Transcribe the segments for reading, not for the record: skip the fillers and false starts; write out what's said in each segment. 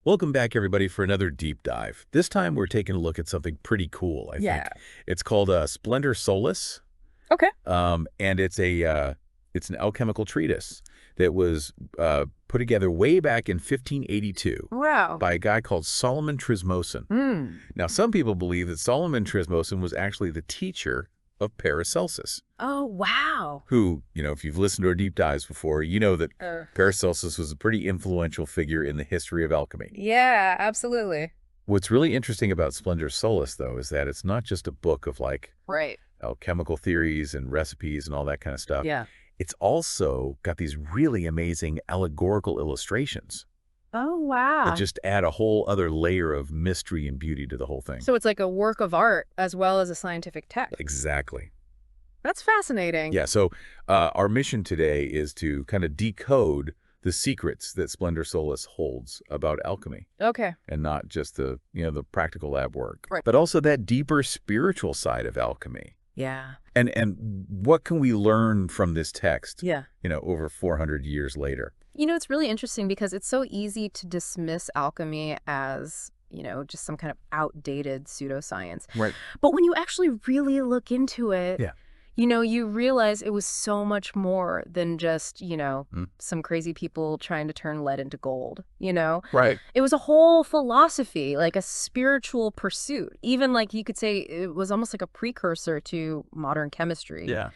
Welcome back, everybody, for another deep dive. This time, we're taking a look at something pretty cool, I think. It's called Splendor Solis, Okay. and it's an alchemical treatise that was put together way back in 1582 Wow. by a guy called Solomon Trismosin. Mm. Now, some people believe that Solomon Trismosin was actually the teacher of Paracelsus. Oh, wow. Who, if you've listened to our deep dives before, you know that Paracelsus was a pretty influential figure in the history of alchemy. Yeah, absolutely. What's really interesting about Splendor Solis, though, is that it's not just a book of, Right. alchemical theories and recipes and all that kind of stuff. Yeah. It's also got these really amazing allegorical illustrations Oh, wow. that just add a whole other layer of mystery and beauty to the whole thing. So it's like a work of art as well as a scientific text. Exactly. That's fascinating. Yeah, so our mission today is to kind of decode the secrets that Splendor Solis holds about alchemy. Okay. And not just the practical lab work, Right. but also that deeper spiritual side of alchemy. Yeah. And what can we learn from this text, Yeah. over 400 years later? It's really interesting because it's so easy to dismiss alchemy as, just some kind of outdated pseudoscience. Right. But when you actually really look into it, Yeah. you realize it was so much more than just, some crazy people trying to turn lead into gold, Right. It was a whole philosophy, like a spiritual pursuit. Even like you could say it was almost like a precursor to modern chemistry. Yeah.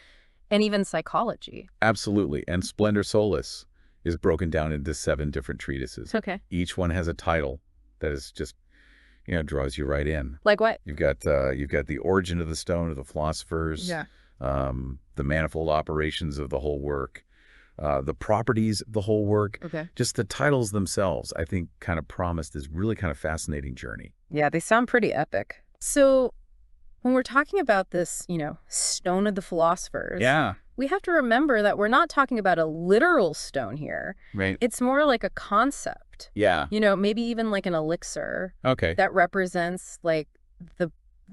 And even psychology. Absolutely. And Splendor Solis is broken down into 7 different treatises. Okay. Each one has a title that is just, draws you right in. Like what? You've got the origin of the stone of the philosophers. Yeah. The manifold operations of the whole work, the properties of the whole work. Okay. Just the titles themselves, I think, kind of promise this really kind of fascinating journey. Yeah, they sound pretty epic. So when we're talking about this, stone of the philosophers, Yeah. we have to remember that we're not talking about a literal stone here. Right. It's more like a concept. Yeah. Maybe even like an elixir Okay. that represents like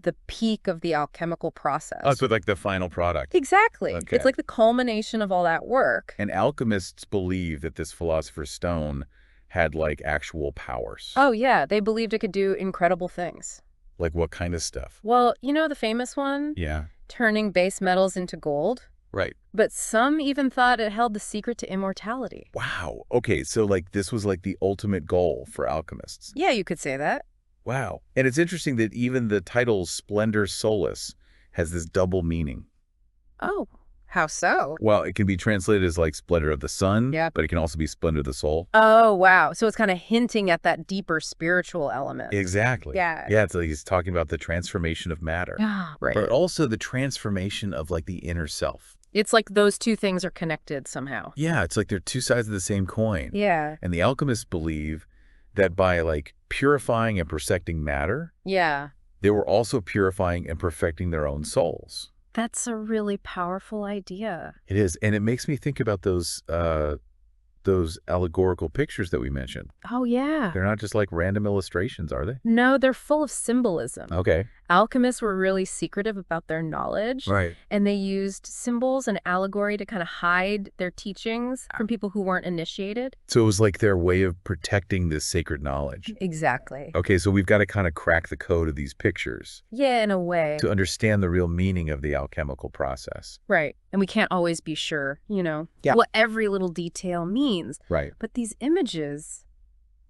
the peak of the alchemical process. Oh, it's with the final product. Exactly. Okay. It's like the culmination of all that work. And alchemists believe that this philosopher's stone had actual powers. Oh, yeah. They believed it could do incredible things. Like what kind of stuff? Well, the famous one? Yeah. Turning base metals into gold. Right. But some even thought it held the secret to immortality. Wow. Okay, so this was the ultimate goal for alchemists. Yeah, you could say that. Wow. And it's interesting that even the title Splendor Solis has this double meaning. Oh, how so? Well, it can be translated as splendor of the sun, Yep. but it can also be splendor of the soul. Oh, wow. So it's kind of hinting at that deeper spiritual element. Exactly. Yeah. Yeah, it's he's talking about the transformation of matter. Ah, right. But also the transformation of the inner self. It's like those two things are connected somehow. Yeah, it's they're two sides of the same coin. Yeah. And the alchemists believe that by purifying and perfecting matter, Yeah. they were also purifying and perfecting their own souls. That's a really powerful idea. It is. And it makes me think about those allegorical pictures that we mentioned. Oh, yeah. They're not just random illustrations, are they? No, they're full of symbolism. Okay. Alchemists were really secretive about their knowledge. Right. And they used symbols and allegory to kind of hide their teachings from people who weren't initiated. So it was their way of protecting this sacred knowledge. Exactly. Okay, so we've got to kind of crack the code of these pictures Yeah, in a way. to understand the real meaning of the alchemical process. Right. And we can't always be sure, Yeah. what every little detail means. Right. But these images,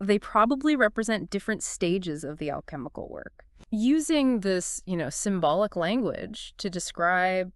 they probably represent different stages of the alchemical work. Using this, symbolic language to describe,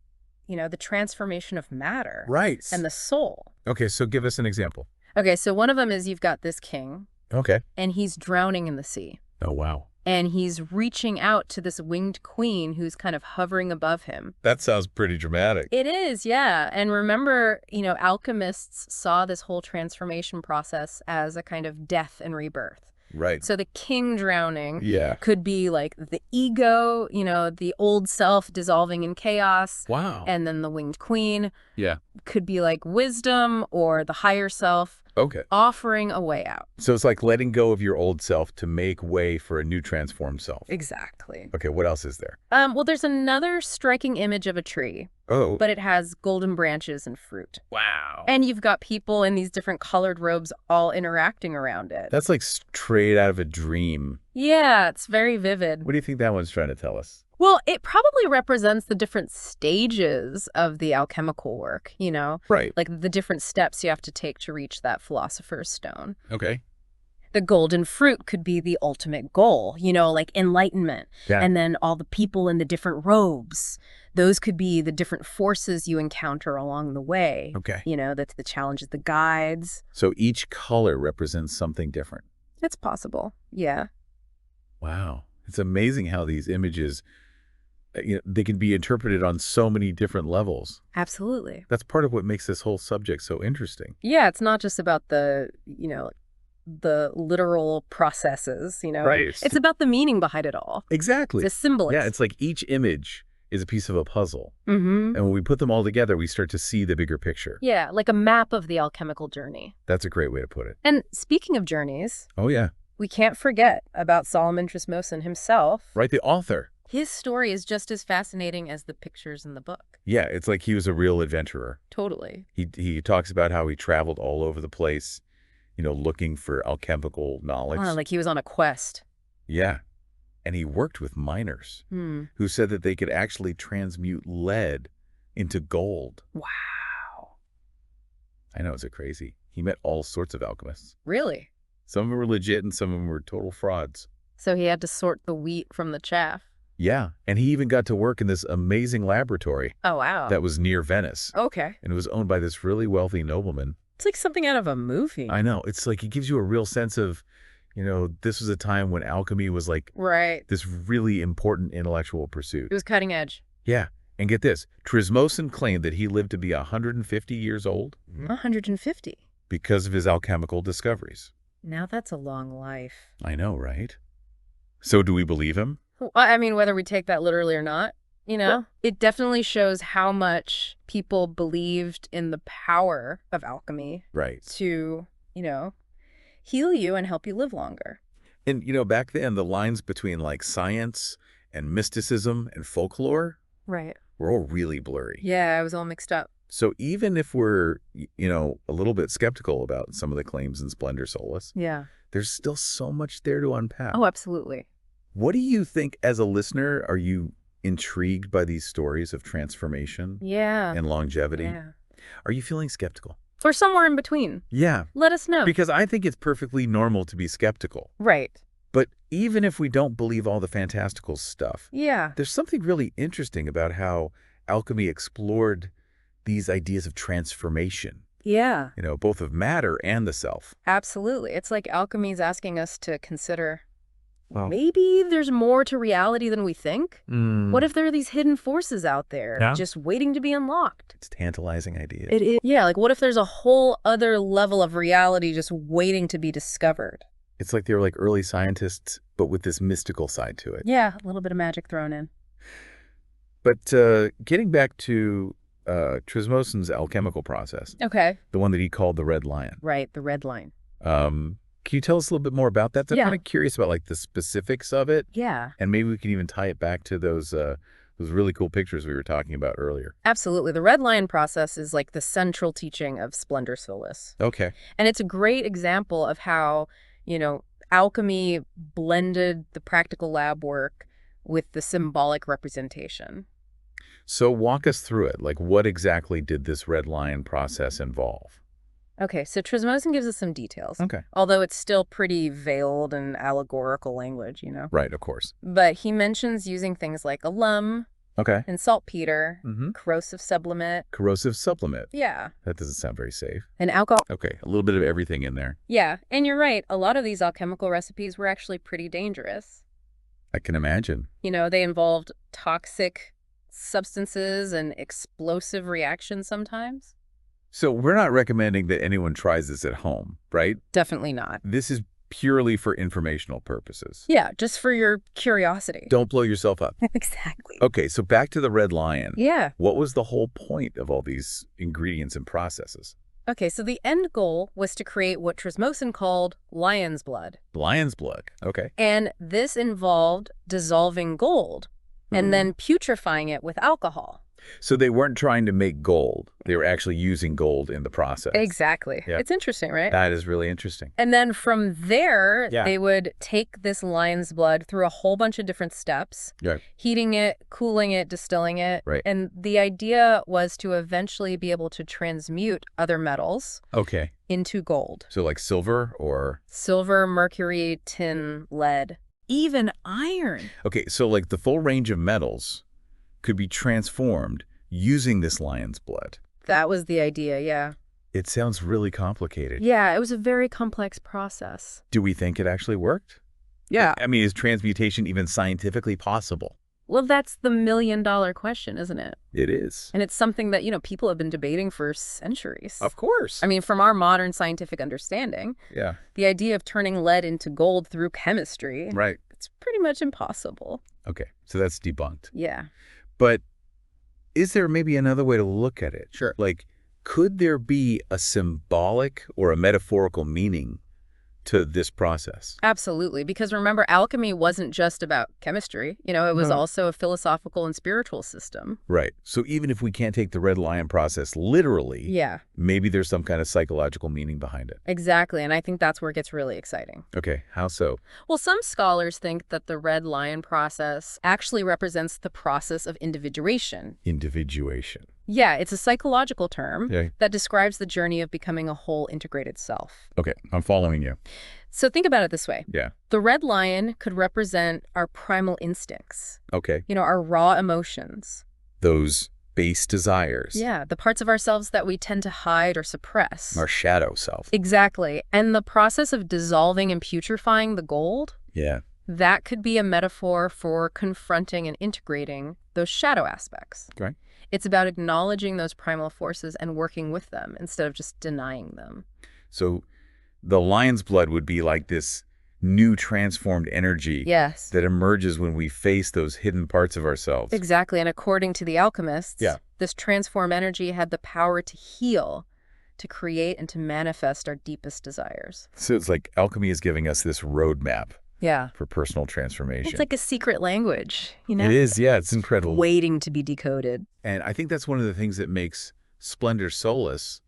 the transformation of matter. Right. And the soul. Okay, so give us an example. Okay, so one of them is you've got this king, Okay. and he's drowning in the sea. Oh, wow. And he's reaching out to this winged queen who's kind of hovering above him. That sounds pretty dramatic. It is, yeah. And remember, alchemists saw this whole transformation process as a kind of death and rebirth. Right. So the king drowning Yeah. could be the ego, the old self dissolving in chaos. Wow. And then the winged queen Yeah. Could be like wisdom or the higher self Okay. offering a way out. So it's like letting go of your old self to make way for a new transformed self. Exactly. Okay, what else is there? Well, there's another striking image of a tree, Oh. but it has golden branches and fruit. Wow. And you've got people in these different colored robes all interacting around it. That's like straight out of a dream. Yeah, it's very vivid. What do you think that one's trying to tell us? Well, it probably represents the different stages of the alchemical work, you know? Right. Like the different steps you have to take to reach that philosopher's stone. Okay. The golden fruit could be the ultimate goal, you know, like enlightenment. Yeah. And then all the people in the different robes, those could be the different forces you encounter along the way. Okay. You know, that's the challenges, the guides. So each color represents something different. It's possible. Yeah. Wow. It's amazing how these images, they can be interpreted on so many different levels. Absolutely. That's part of what makes this whole subject so interesting. Yeah, it's not just about the, you know, the literal processes, you know. Right. It's about the meaning behind it all. Exactly. The symbolism. Yeah, it's like each image is a piece of a puzzle. Mm-hmm. And when we put them all together, we start to see the bigger picture. Yeah, like a map of the alchemical journey. That's a great way to put it. And speaking of journeys, Oh, yeah. we can't forget about Solomon Trismosin himself. Right, the author. His story is just as fascinating as the pictures in the book. Yeah, it's like he was a real adventurer. Totally. He talks about how he traveled all over the place, looking for alchemical knowledge. Like he was on a quest. Yeah. And he worked with miners who said that they could actually transmute lead into gold. Wow. I know, it's crazy. He met all sorts of alchemists. Really? Some of them were legit and some of them were total frauds. So he had to sort the wheat from the chaff. Yeah, and he even got to work in this amazing laboratory Oh, wow. that was near Venice. Okay. And it was owned by this really wealthy nobleman. It's like something out of a movie. I know. It's like it gives you a real sense of, this was a time when alchemy was like Right. this really important intellectual pursuit. It was cutting edge. Yeah. And get this, Trismosin claimed that he lived to be 150 years old 150. because of his alchemical discoveries. Now that's a long life. I know, right? So do we believe him? Well, I mean, whether we take that literally or not, it definitely shows how much people believed in the power of alchemy Right. to, heal you and help you live longer. And, back then, the lines between like science and mysticism and folklore Right. were all really blurry. Yeah, I was all mixed up. So even if we're, a little bit skeptical about some of the claims in Splendor Solis, Yeah. there's still so much there to unpack. Oh, absolutely. What do you think as a listener? Are you intrigued by these stories of transformation Yeah. and longevity? Yeah. Are you feeling skeptical? Or somewhere in between. Yeah. Let us know. Because I think it's perfectly normal to be skeptical. Right. But even if we don't believe all the fantastical stuff, Yeah. there's something really interesting about how alchemy explored these ideas of transformation, Yeah. both of matter and the self. Absolutely. It's like alchemy's asking us to consider Well, maybe there's more to reality than we think. Mm. What if there are these hidden forces out there Yeah. just waiting to be unlocked? It's tantalizing ideas. It is. Yeah, like what if there's a whole other level of reality just waiting to be discovered? It's like they were like early scientists, but with this mystical side to it. Yeah, a little bit of magic thrown in. But getting back to Trismosin's alchemical process, Okay. the one that he called the Red Lion, Right, the red line. can you tell us a little bit more about that? I'm Yeah. kind of curious about like the specifics of it, Yeah. and maybe we can even tie it back to those really cool pictures we were talking about earlier. Absolutely. The red line process is like the central teaching of Splendor Solis. Okay. And it's a great example of how, alchemy blended the practical lab work with the symbolic representation. So walk us through it. Like, what exactly did this Red Lion process involve? Okay, so Trismosin gives us some details. Okay. Although it's still pretty veiled and allegorical language, Right, of course. But he mentions using things like alum Okay. and saltpeter, Mm-hmm. corrosive sublimate. Corrosive sublimate. Yeah. That doesn't sound very safe. And alcohol. Okay, a little bit of everything in there. Yeah, and you're right. A lot of these alchemical recipes were actually pretty dangerous. I can imagine. They involved toxic substances and explosive reactions sometimes. So we're not recommending that anyone tries this at home, right? Definitely not. This is purely for informational purposes. Yeah, just for your curiosity. Don't blow yourself up. Exactly. Okay, so back to the red lion. Yeah. What was the whole point of all these ingredients and processes? Okay, so the end goal was to create what Trismosin called lion's blood. Lion's blood. Okay. And this involved dissolving gold and then putrefying it with alcohol. So they weren't trying to make gold. They were actually using gold in the process. Exactly. Yeah. It's interesting, right? That is really interesting. And then from there, Yeah. they would take this lion's blood through a whole bunch of different steps, Yeah. heating it, cooling it, distilling it. Right. And the idea was to eventually be able to transmute other metals Okay. into gold. So like silver or... Silver, mercury, tin, lead, even iron. Okay, so like the full range of metals could be transformed using this lion's blood. That was the idea, yeah. It sounds really complicated. Yeah, it was a very complex process. Do we think it actually worked? Yeah. I mean, is transmutation even scientifically possible? Well, that's the million-dollar question, isn't it? It is. And it's something that, people have been debating for centuries. Of course. I mean, from our modern scientific understanding, Yeah. the idea of turning lead into gold through chemistry, Right. it's pretty much impossible. Okay, so that's debunked. Yeah. But is there maybe another way to look at it? Sure. Like, could there be a symbolic or a metaphorical meaning to this process? Absolutely. Because remember, alchemy wasn't just about chemistry. It was also a philosophical and spiritual system. Right. So even if we can't take the red lion process literally, Yeah, maybe there's some kind of psychological meaning behind it. exactly. And I think that's where it gets really exciting. Okay, how so? Well, some scholars think that the red lion process actually represents the process of individuation. Individuation. Yeah, it's a psychological term Yeah. that describes the journey of becoming a whole integrated self. Okay, I'm following you. So think about it this way. Yeah. The red lion could represent our primal instincts, Okay. our raw emotions. Those base desires. Yeah, the parts of ourselves that we tend to hide or suppress. Our shadow self. Exactly. And the process of dissolving and putrefying the gold, Yeah. that could be a metaphor for confronting and integrating those shadow aspects. Okay. It's about acknowledging those primal forces and working with them instead of just denying them. So the lion's blood would be like this new transformed energy Yes. that emerges when we face those hidden parts of ourselves. Exactly. And according to the alchemists, Yeah. this transformed energy had the power to heal, to create, and to manifest our deepest desires. So it's like alchemy is giving us this roadmap Yeah. for personal transformation. It's like a secret language, It is, yeah, it's incredible. waiting to be decoded. And I think that's one of the things that makes Splendor Solis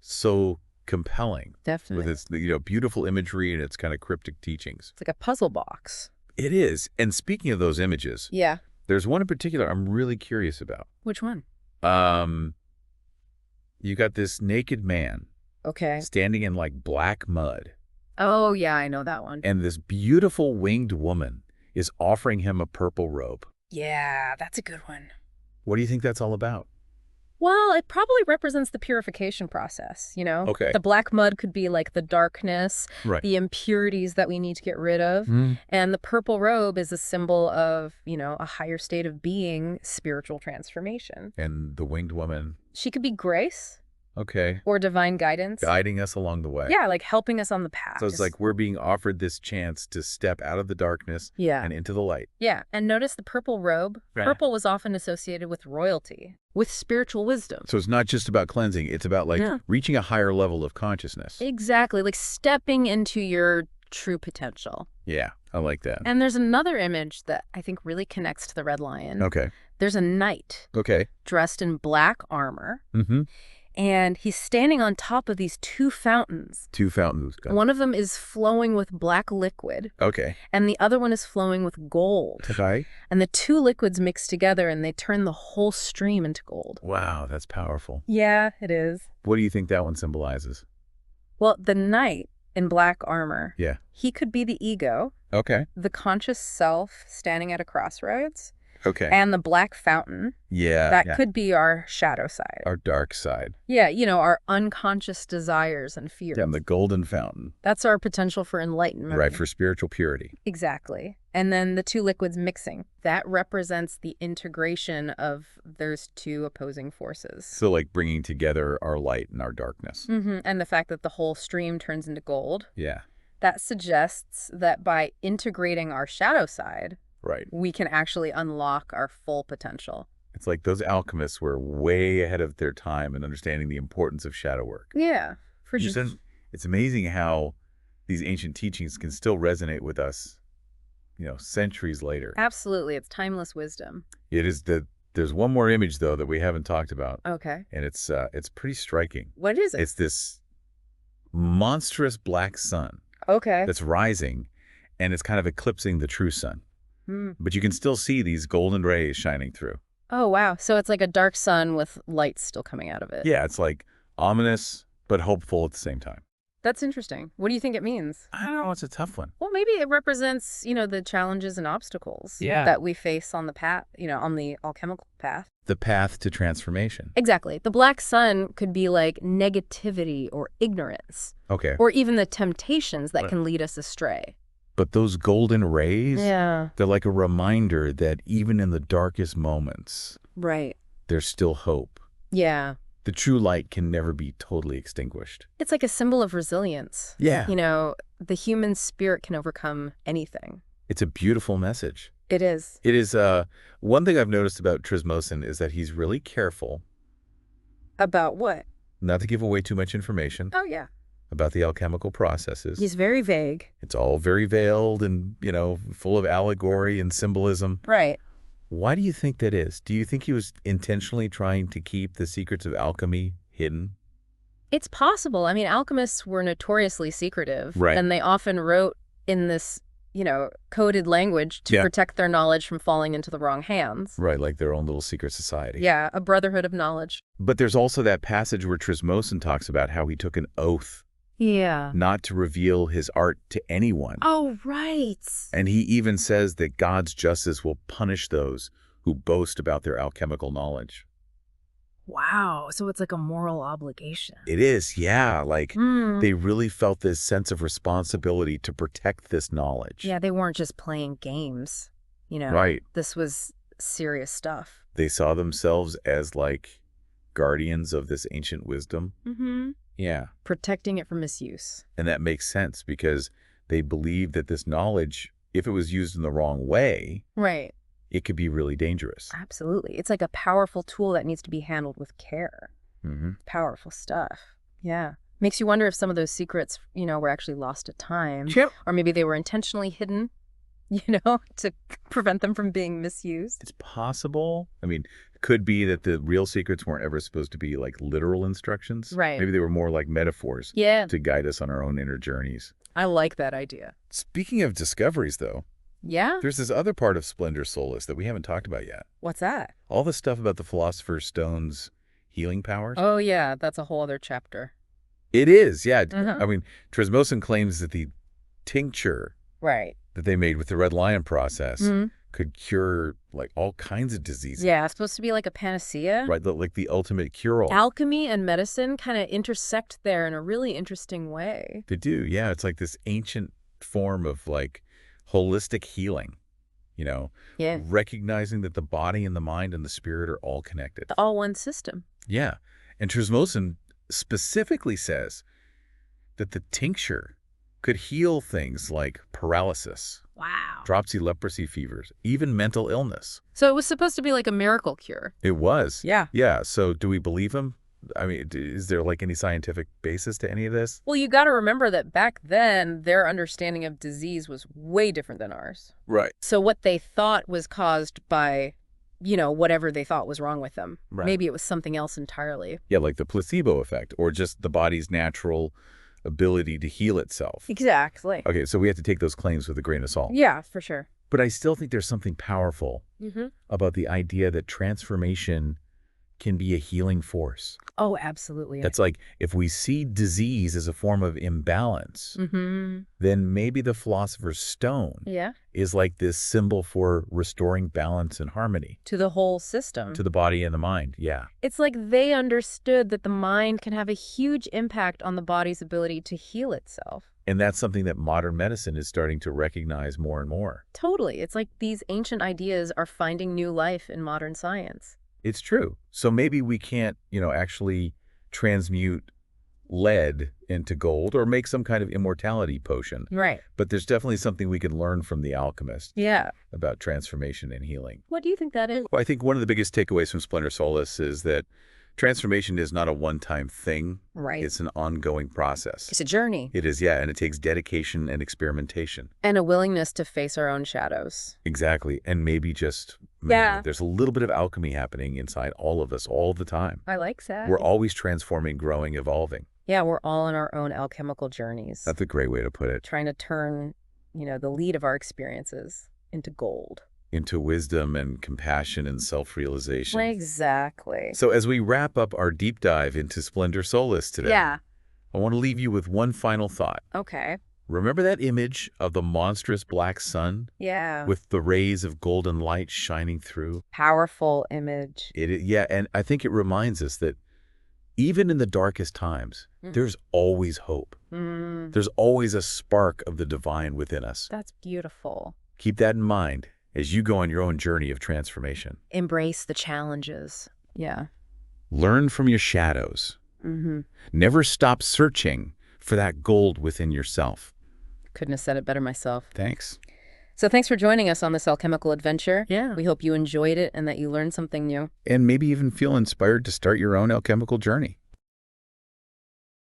so compelling Definitely. with its beautiful imagery and its kind of cryptic teachings. It's like a puzzle box. It is. And speaking of those images, Yeah. there's one in particular I'm really curious about. Which one? You got this naked man Okay. standing in like black mud, Oh, yeah, I know that one. and this beautiful winged woman is offering him a purple robe. Yeah, that's a good one. What do you think that's all about? Well, it probably represents the purification process, Okay. The black mud could be like the darkness, Right. the impurities that we need to get rid of. Mm. And the purple robe is a symbol of, a higher state of being, spiritual transformation. And the winged woman, She could be grace okay, or divine guidance. guiding us along the way. Yeah, like helping us on the path. So it's like we're being offered this chance to step out of the darkness Yeah. and into the light. Yeah, and notice the purple robe. Right. Purple was often associated with royalty, with spiritual wisdom. So it's not just about cleansing. It's about like Yeah. reaching a higher level of consciousness. Exactly, like stepping into your true potential. Yeah, I like that. And there's another image that I think really connects to the red lion. Okay. There's a knight Okay. dressed in black armor, Mm-hmm. and he's standing on top of these two fountains. Two fountains. Got it. One of them is flowing with black liquid, Okay. and the other one is flowing with gold. Okay. And the two liquids mix together, and they turn the whole stream into gold. Wow, that's powerful. Yeah, it is. What do you think that one symbolizes? Well, the knight in black armor, Yeah. he could be the ego, Okay. the conscious self standing at a crossroads, Okay. and the black fountain, yeah. that yeah. could be our shadow side. Our dark side. Yeah, our unconscious desires and fears. Yeah, and the golden fountain. That's our potential for enlightenment. Right, for spiritual purity. Exactly. And then the two liquids mixing. That represents the integration of those two opposing forces. So like bringing together our light and our darkness. And the fact that the whole stream turns into gold. Yeah. That suggests that by integrating our shadow side, Right. we can actually unlock our full potential. It's like those alchemists were way ahead of their time in understanding the importance of shadow work. Yeah, for You sure. said it's amazing how these ancient teachings can still resonate with us, centuries later. Absolutely. It's timeless wisdom. There's one more image though that we haven't talked about, Okay. and it's pretty striking. What is it? It's this monstrous black sun Okay. that's rising, and it's kind of eclipsing the true sun. Hmm. But you can still see these golden rays shining through. Oh, wow. So it's like a dark sun with light still coming out of it. Yeah, it's like ominous but hopeful at the same time. That's interesting. What do you think it means? I don't know, it's a tough one. Well, maybe it represents, the challenges and obstacles that we face on the path, on the alchemical path. The path to transformation. Exactly. The black sun could be like negativity or ignorance, Okay. or even the temptations that can lead us astray. But those golden rays, Yeah. they're like a reminder that even in the darkest moments, Right. there's still hope. Yeah. The true light can never be totally extinguished. It's like a symbol of resilience. Yeah. The human spirit can overcome anything. It's a beautiful message. It is. It is, one thing I've noticed about Trismosin is that he's really careful About what? not to give away too much information Oh, yeah. about the alchemical processes. He's very vague. It's all very veiled and, full of allegory and symbolism. Right. Why do you think that is? Do you think he was intentionally trying to keep the secrets of alchemy hidden? It's possible. I mean, alchemists were notoriously secretive. Right. And they often wrote in this, coded language to protect their knowledge from falling into the wrong hands. Right, like their own little secret society. Yeah, a brotherhood of knowledge. But there's also that passage where Trismosin talks about how he took an oath Yeah. not to reveal his art to anyone. Oh, right. And he even says that God's justice will punish those who boast about their alchemical knowledge. Wow. So it's like a moral obligation. It is, yeah. Like, Hmm. they really felt this sense of responsibility to protect this knowledge. Yeah, they weren't just playing games. Right. This was serious stuff. They saw themselves as, like, guardians of this ancient wisdom. Mm-hmm. Yeah. Protecting it from misuse. And that makes sense because they believed that this knowledge, if it was used in the wrong way, Right. it could be really dangerous. Absolutely. It's like a powerful tool that needs to be handled with care. Mm-hmm. Powerful stuff. Yeah. Makes you wonder if some of those secrets, were actually lost to time. Yep. Or maybe they were intentionally hidden, to prevent them from being misused. It's possible. I mean, it could be that the real secrets weren't ever supposed to be like literal instructions. Right. Maybe they were more like metaphors Yeah. to guide us on our own inner journeys. I like that idea. Speaking of discoveries, though, Yeah? there's this other part of Splendor Solis that we haven't talked about yet. What's that? All the stuff about the Philosopher's Stone's healing powers. Oh, yeah. That's a whole other chapter. It is, yeah. Mhm. I mean, Trismosin claims that the tincture Right. that they made with the red lion process Mhm. could cure like all kinds of diseases. Yeah. It's supposed to be like a panacea. Right, like the ultimate cure-all. Alchemy and medicine kind of intersect there in a really interesting way. They do, yeah. It's like this ancient form of like holistic healing, Yeah. recognizing that the body and the mind and the spirit are all connected. The all one system. Yeah. And Trismosin specifically says that the tincture could heal things like paralysis, Wow. dropsy, leprosy fevers, even mental illness. So it was supposed to be like a miracle cure. It was. Yeah. Yeah. So do we believe him? I mean, is there like any scientific basis to any of this? Well, you got to remember that back then, their understanding of disease was way different than ours. Right. So what they thought was caused by, whatever they thought was wrong with them. Right. Maybe it was something else entirely. Yeah, like the placebo effect or just the body's natural ability to heal itself. Exactly. Okay, so we have to take those claims with a grain of salt. Yeah, for sure. But I still think there's something powerful Mm-hmm. about the idea that transformation can be a healing force. Oh, absolutely. That's like if we see disease as a form of imbalance, Mm-hmm. then maybe the Philosopher's Stone Yeah. is like this symbol for restoring balance and harmony To the whole system. to the body and the mind. Yeah. It's like they understood that the mind can have a huge impact on the body's ability to heal itself. And that's something that modern medicine is starting to recognize more and more. Totally. It's like these ancient ideas are finding new life in modern science. It's true. So maybe we can't, actually transmute lead into gold or make some kind of immortality potion. Right. But there's definitely something we can learn from the alchemist Yeah. about transformation and healing. What do you think that is? Well, I think one of the biggest takeaways from Splendor Solis is that transformation is not a one-time thing. Right. It's an ongoing process. It's a journey. It is, yeah, and it takes dedication and experimentation. And a willingness to face our own shadows. Exactly, and maybe just, there's a little bit of alchemy happening inside all of us all the time. I like that. We're always transforming, growing, evolving. Yeah, we're all on our own alchemical journeys. That's a great way to put it. Trying to turn, the lead of our experiences into gold. Into wisdom and compassion and self-realization. Exactly. So as we wrap up our deep dive into Splendor Solis today, Yeah. I want to leave you with one final thought. Okay. Remember that image of the monstrous black sun Yeah. with the rays of golden light shining through? Powerful image. Yeah, and I think it reminds us that even in the darkest times, there's always hope. There's always a spark of the divine within us. That's beautiful. Keep that in mind as you go on your own journey of transformation. Embrace the challenges. Yeah. Learn from your shadows. Never stop searching for that gold within yourself. Couldn't have said it better myself. Thanks. So thanks for joining us on this alchemical adventure. Yeah. We hope you enjoyed it and that you learned something new. And maybe even feel inspired to start your own alchemical journey.